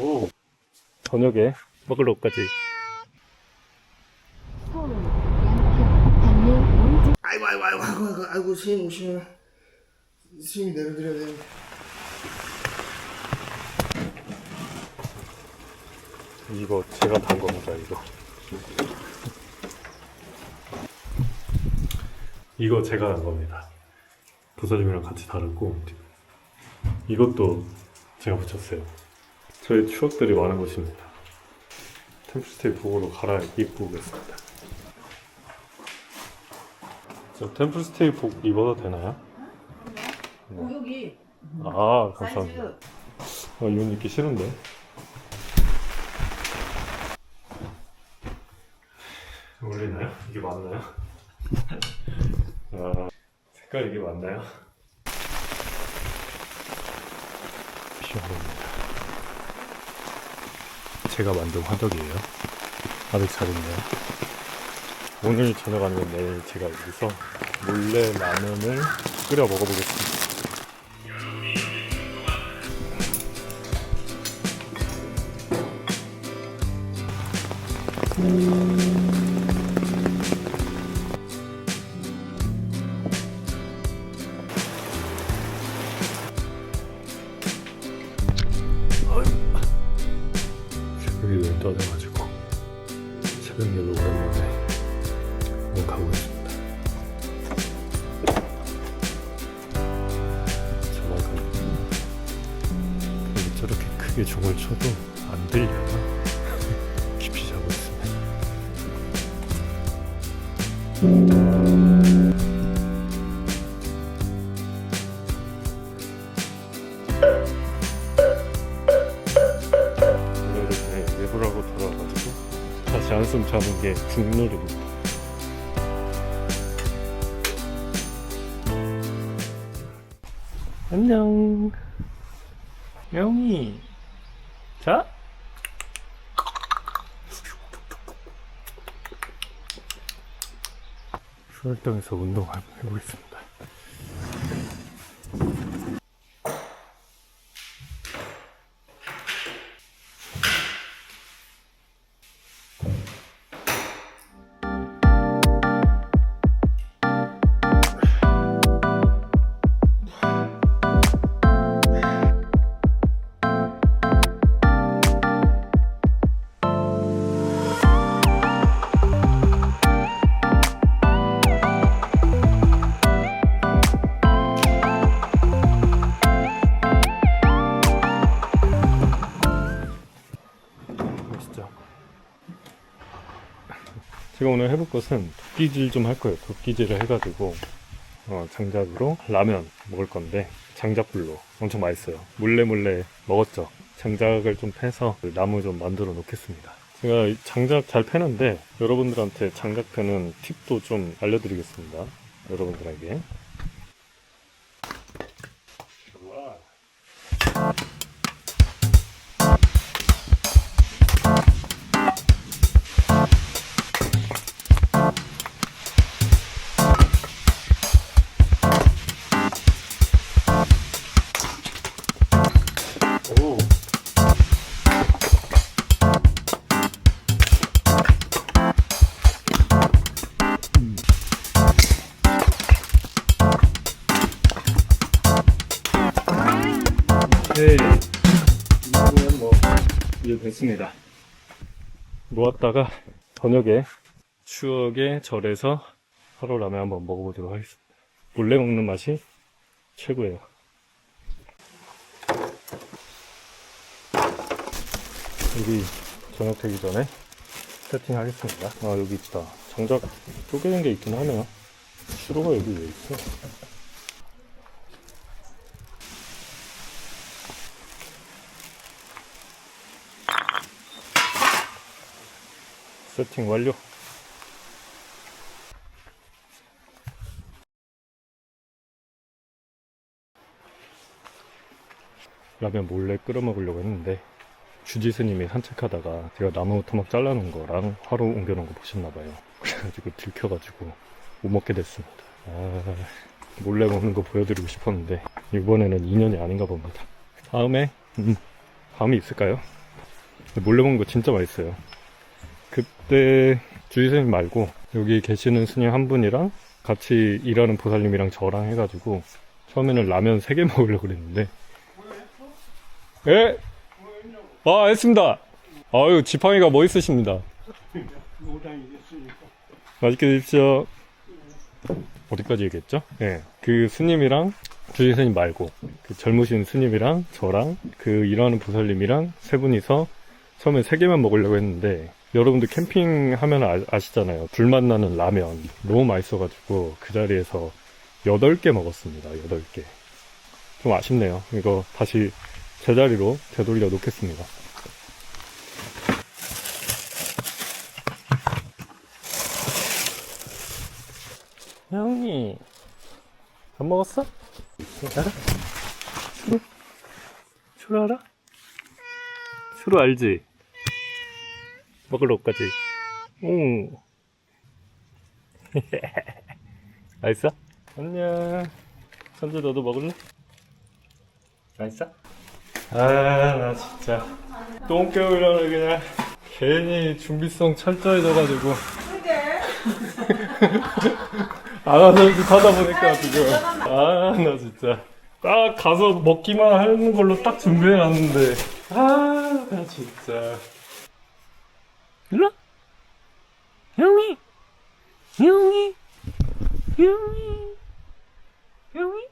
오, 저녁에 먹을 옷까지. 아이고, 스님 오시면 스님이 내려드려야 되는데. 이거 제가 단 겁니다. 이거 제가 단 겁니다. 부서짐이랑 같이 다르고, 이것도 제가 붙였어요. 저의 추억들이 많은 곳입니다. 템플스테이 복으로 갈아입고 오겠습니다. 저 템플스테이 복 입어도 되나요? 여기 아, 감사합니다. 사이즈 이건 입기 싫은데. 어울리나요? 이게 맞나요? 아, 색깔 이게 맞나요? 피어입니다. 제가 만든 화덕이에요. 아직 잘 있네요. 오늘 저녁 아니면 내일 제가 여기서 몰래 라면을 끓여 먹어보겠습니다. 새벽이 눈 떠져가지고 새벽에도 오랜만에 한번 가고 있습니다. 저만큼 저렇게 크게 종을 쳐도 안 들려요. 깊이 자고 있습니다. 오늘 외부라고 돌아와가지고 다시 한숨 자는 게 국룰입니다. 안녕, 영희. 자. 수월동에서 운동 한번 해보겠습니다. 제가 오늘 해볼 것은 도끼질 좀 할 거예요. 도끼질을 해가지고 장작으로 라면 먹을 건데, 장작불로 엄청 맛있어요. 몰래 먹었죠. 장작을 좀 패서 나무 좀 만들어 놓겠습니다. 제가 장작 잘 패는데 여러분들한테 장작 패는 팁도 좀 알려드리겠습니다. 여러분들에게. 오. 네, 이거는 뭐 이제 됐습니다. 놓았다가 저녁에 추억의 절에서 하루 라면 한번 먹어보도록 하겠습니다. 몰래 먹는 맛이 최고예요. 여기 저녁 되기 전에 세팅하겠습니다. 아, 여기 있다. 장작 쪼개는 게 있긴 하네요. 시루가 여기 왜 있어? 세팅 완료. 라면 몰래 끓여 먹으려고 했는데 주지 스님이 산책하다가 제가 나무 토막 잘라놓은 거랑 화로 옮겨놓은 거 보셨나봐요. 그래가지고 들켜가지고 못 먹게 됐습니다. 몰래 먹는 거 보여드리고 싶었는데 이번에는 인연이 아닌가 봅니다. 다음에 밤이 있을까요? 몰래 먹는 거 진짜 맛있어요. 그때 주희 선생님 말고 여기 계시는 스님 한 분이랑 같이 일하는 보살님이랑 저랑 해가지고 처음에는 라면 3개 먹으려고 그랬는데 예? 아 했습니다. 아유 지팡이가 멋있으십니다. 맛있게 드십시오. 어디까지 얘기했죠? 예. 그 스님이랑 주희 스님 말고 그 젊으신 스님이랑 저랑 그 일하는 보살님이랑 세 분이서 처음에 3개만 먹으려고 했는데 여러분들 캠핑하면 아시잖아요. 불맛 나는 라면 너무 맛있어가지고 그 자리에서 8개 먹었습니다. 8개. 좀 아쉽네요. 이거 다시 제자리로 되돌려 놓겠습니다. 형이 밥 먹었어? 알아? 추루 알아? 추루 알지? 먹으러 올까지? 응. 맛있어? 안녕. 선재 너도 먹을래? 맛있어? 나 진짜 똥 깨우려고 그냥 괜히 준비성 철저해져가지고 알아서 이렇게 하다 보니까 지금 나 진짜 딱 가서 먹기만 하는 걸로 딱 준비해놨는데 나 진짜 일로 형이 형이 형이 형이